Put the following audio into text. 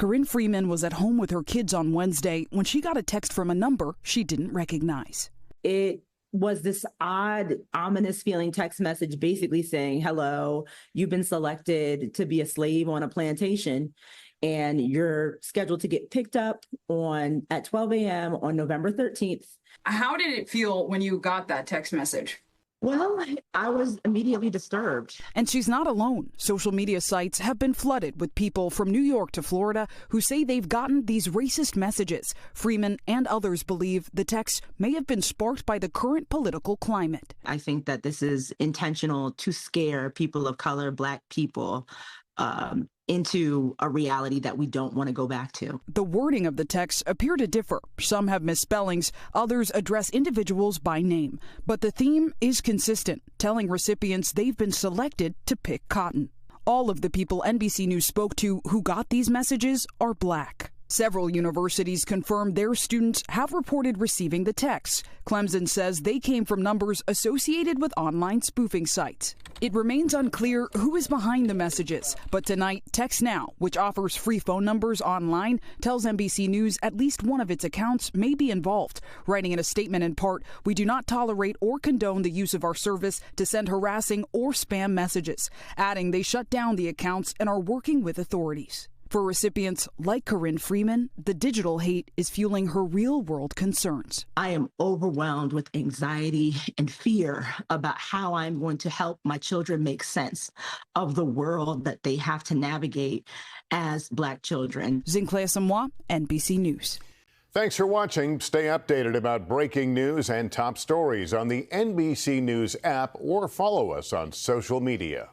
Corinne Freeman was at home with her kids on Wednesday when she got a text from a number she didn't recognize. It was this odd, ominous feeling text message basically saying, hello, you've been selected to be a slave on a plantation, and you're scheduled to get picked up at 12 a.m. on November 13th. How did it feel when you got that text message? Well, I was immediately disturbed. And she's not alone. Social media sites have been flooded with people from New York to Florida who say they've gotten these racist messages. Freeman and others believe the texts may have been sparked by the current political climate. I think that this is intentional to scare people of color, Black people, into a reality that we don't want to go back to. The wording of the texts appear to differ. Some have misspellings, others address individuals by name. But the theme is consistent, telling recipients they've been selected to pick cotton. All of the people NBC News spoke to who got these messages are Black. Several universities confirmed their students have reported receiving the texts. Clemson says they came from numbers associated with online spoofing sites. It remains unclear who is behind the messages, but tonight, Text Now, which offers free phone numbers online, tells NBC News at least one of its accounts may be involved, writing in a statement in part, "We do not tolerate or condone the use of our service to send harassing or spam messages," adding they shut down the accounts and are working with authorities. For recipients like Corinne Freeman, the digital hate is fueling her real-world concerns. I am overwhelmed with anxiety and fear about how I'm going to help my children make sense of the world that they have to navigate as Black children. Zinhle Essamuah, NBC News. Thanks for watching. Stay updated about breaking news and top stories on the NBC News app or follow us on social media.